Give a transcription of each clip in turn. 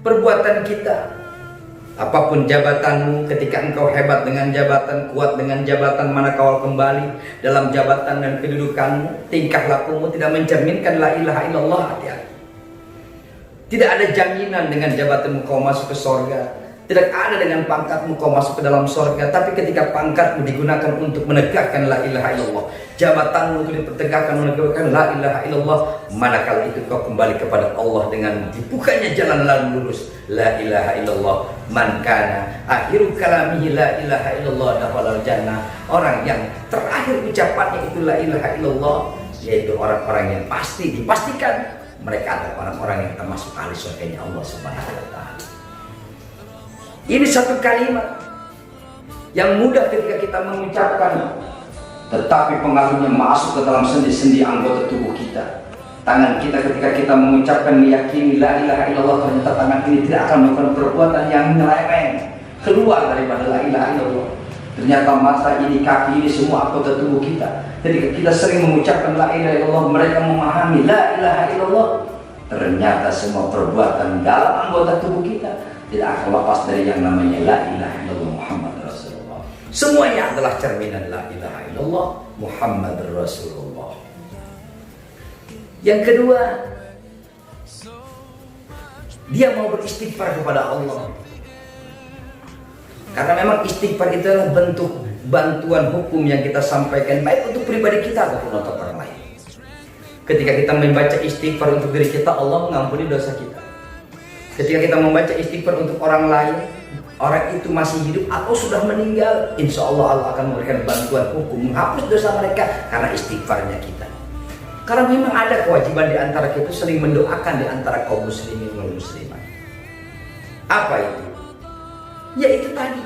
perbuatan kita. Apapun jabatanmu, ketika engkau hebat dengan jabatan, kuat dengan jabatan, manakala kembali dalam jabatan dan kedudukanmu, tingkah lakumu tidak mencerminkan la ilaha illallah. Hati-hati. Tidak ada jaminan dengan jabatanmu kau masuk ke sorga. Tidak ada dengan pangkatmu kau masuk ke dalam sorga. Tapi ketika pangkatmu digunakan untuk menegakkan la ilaha illallah, jabatanmu itu dipertegakkan menegakkan la ilaha illallah, manakala itu kau kembali kepada Allah dengan dibukanya jalan lalu lurus. La ilaha illallah, man kana akhiru kalamihi la ilaha illallah dakhalal jannah. Orang yang terakhir ucapannya itu la ilaha illallah, yaitu orang-orang yang pasti dipastikan mereka adalah orang-orang yang termasuk ahli surganya Allah Subhanahu wa taala. Ini satu kalimat yang mudah ketika kita mengucapkan, tetapi pengaruhnya masuk ke dalam sendi-sendi anggota tubuh kita. Tangan kita ketika kita mengucapkan meyakini la ilaha illallah, ternyata tangan ini tidak akan melakukan perbuatan yang nyeleweng keluar daripada la ilaha illallah. Ternyata mata ini, kaki ini, semua anggota tubuh kita, ketika kita sering mengucapkan la ilaha illallah, mereka memahami la ilaha illallah, ternyata semua perbuatan dalam anggota tubuh kita tidak akan lepas dari yang namanya la ilaha illallah Muhammad Rasulullah. Semuanya adalah cerminan la ilaha illallah Muhammad Rasulullah. Yang kedua, dia mau beristighfar kepada Allah. Karena memang istighfar itu adalah bentuk bantuan hukum yang kita sampaikan, baik untuk pribadi kita ataupun untuk orang lain. Ketika kita membaca istighfar untuk diri kita, Allah mengampuni dosa kita. Ketika kita membaca istighfar untuk orang lain, orang itu masih hidup atau sudah meninggal, insya Allah Allah akan memberikan bantuan hukum menghapus dosa mereka karena istighfarnya kita. Karena memang ada kewajiban di antara kita sering mendoakan di antara kaum muslimin dan muslimat. Apa itu? Yaitu tadi,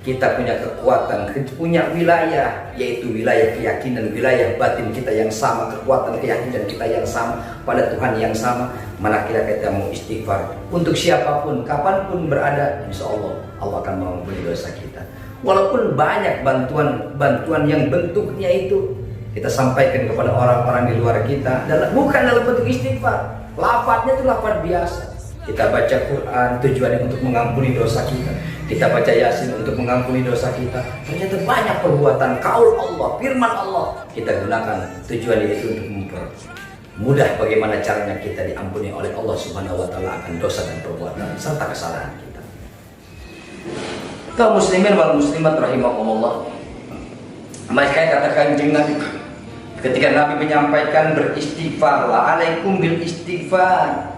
kita punya kekuatan, punya wilayah, yaitu wilayah keyakinan, wilayah batin kita yang sama, kekuatan keyakinan kita yang sama pada Tuhan yang sama. Mana kita mau istighfar untuk siapapun, kapanpun berada, insya Allah Allah akan mengampuni dosa kita. Walaupun banyak bantuan yang bentuknya itu kita sampaikan kepada orang-orang di luar kita, bukan dalam bentuk istighfar. Lafadznya itu lafadz biasa. Kita baca Quran tujuannya untuk mengampuni dosa kita. Kita baca Yasin untuk mengampuni dosa kita. Ternyata banyak perbuatan kaul Allah, firman Allah kita gunakan tujuannya itu untuk mempermudah bagaimana caranya kita diampuni oleh Allah Subhanahu wa taala akan dosa dan perbuatan serta kesalahan kita. Kaum muslimin wal muslimat rahimakumullah. Maka katakan kanjeng Nabi ketika Nabi menyampaikan beristighfarlah alaikum bil istighfar.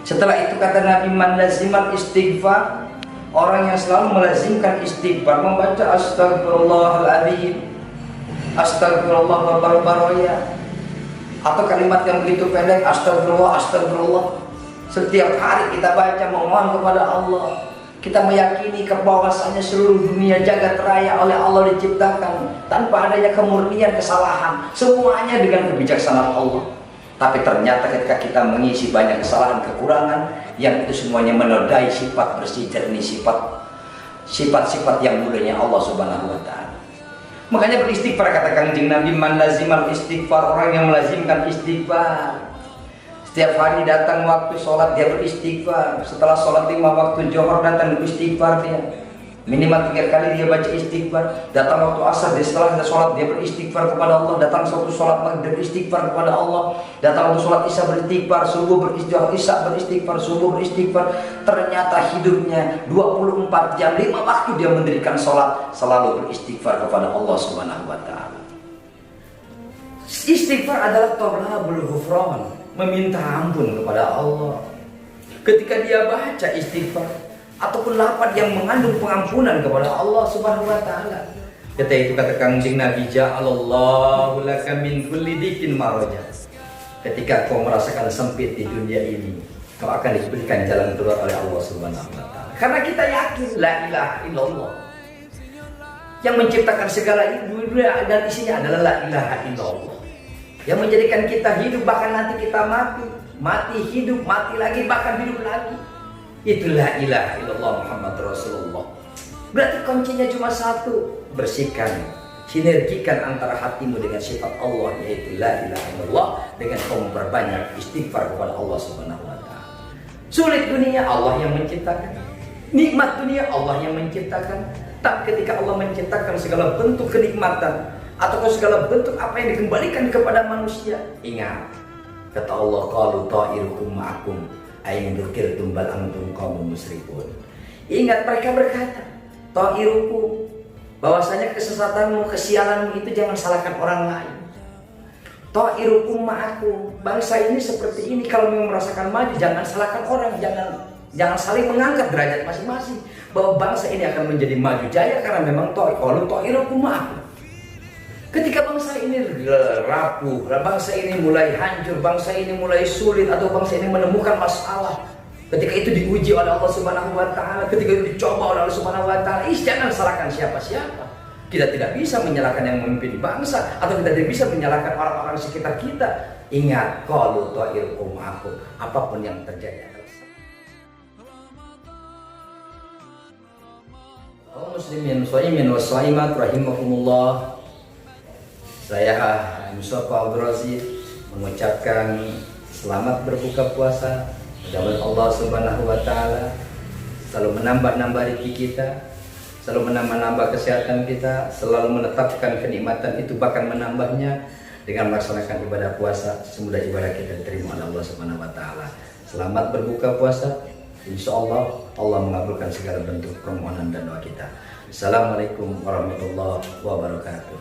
Setelah itu kata Nabi, man lazimal istighfar, orang yang selalu melazimkan istighfar, membaca astagfirullahaladzim, astagfirullah wa baroya, atau kalimat yang begitu pendek, astagfirullah, astagfirullah. Setiap hari kita baca memohon kepada Allah. Kita meyakini bahwasanya seluruh dunia jagat raya oleh Allah diciptakan tanpa adanya kemurnian, kesalahan, semuanya dengan kebijaksanaan Allah. Tapi ternyata ketika kita mengisi banyak kesalahan, kekurangan, yang itu semuanya menodai sifat bersih jernih, sifat-sifat yang mudanya Allah Subhanahu wa taala. Makanya beristighfar, kata kanjeng Nabi, man lazimal istighfar, orang yang melazimkan istighfar. Setiap hari datang waktu sholat dia beristighfar. Setelah sholat 5 waktu Johor datang beristighfar dia. Minimal 3 kali dia baca istighfar. Datang waktu asar, setelah sholat dia beristighfar kepada Allah. Datang waktu sholat maghrib beristighfar kepada Allah. Datang waktu sholat isya beristighfar, subuh beristighfar, isya beristighfar, subuh beristighfar. Ternyata hidupnya 24 jam, 5 waktu dia mendirikan sholat, selalu beristighfar kepada Allah Subhanahu wa taala. Istighfar adalah tolabul ghufran, meminta ampun kepada Allah. Ketika dia baca istighfar ataupun lafaz yang mengandung pengampunan kepada Allah Subhanahu wa taala. Ketika itu kata kanjeng Nabi, ja'alallahu laka min kulli dikin maraja. Ketika kau merasakan sempit di dunia ini, kau akan diberikan jalan keluar oleh Allah Subhanahu wa taala. Karena kita yakin la ilaha illallah. Yang menciptakan segala dunia dan isinya adalah la ilaha illallah. Yang menjadikan kita hidup, bahkan nanti kita mati hidup, mati lagi, bahkan hidup lagi. Itulah ilaha illallah Muhammad Rasulullah. Berarti kuncinya cuma satu, bersihkan, sinergikan antara hatimu dengan sifat Allah, yaitu la ilaha illallah, dengan kau memperbanyak istighfar kepada Allah Subhanahu wa taala. Sulit dunia, Allah yang menciptakan. Nikmat dunia, Allah yang menciptakan. Tapi ketika Allah menciptakan segala bentuk kenikmatan atau segala bentuk apa yang dikembalikan kepada manusia, ingat, kata Allah, qalu ta'irukum ma'akum ain dzukirtum bal antum qaumun musyrikun. Ingat, mereka berkata, ta'irukum, bahwasanya kesesatanmu, kesialanmu itu jangan salahkan orang lain. Ta'irukum ma'akum, bangsa ini seperti ini, kalau memang merasakan maju jangan salahkan orang, jangan saling mengangkat derajat masing-masing, bahwa bangsa ini akan menjadi maju jaya karena memang ta'irukum ma'akum. Ketika bangsa ini rapuh, bangsa ini mulai hancur, bangsa ini mulai sulit, atau bangsa ini menemukan masalah, ketika itu diuji oleh Allah Subhanahu wa Ta'ala, ketika itu dicoba oleh Allah Subhanahu wa Ta'ala, jangan salahkan siapa-siapa. Kita tidak bisa menyalahkan yang memimpin bangsa, atau kita tidak bisa menyalahkan orang-orang sekitar kita. Ingat, qalu ta'irukum ma'akum, apapun yang terjadi. Kaum muslimin shaimin wa shaimat rahimakumullah. Saya Mustafa Abdul Aziz mengucapkan selamat berbuka puasa. Mudah-mudahan Allah Subhanahu wa Ta'ala selalu menambah-nambah rezeki kita, selalu menambah kesehatan kita, selalu menetapkan kenikmatan itu, bahkan menambahnya dengan melaksanakan ibadah puasa. Semoga ibadah kita diterima oleh Allah Subhanahu wa Ta'ala. Selamat berbuka puasa. Insya Allah Allah mengabulkan segala bentuk permohonan dan doa kita. Assalamualaikum warahmatullahi wabarakatuh.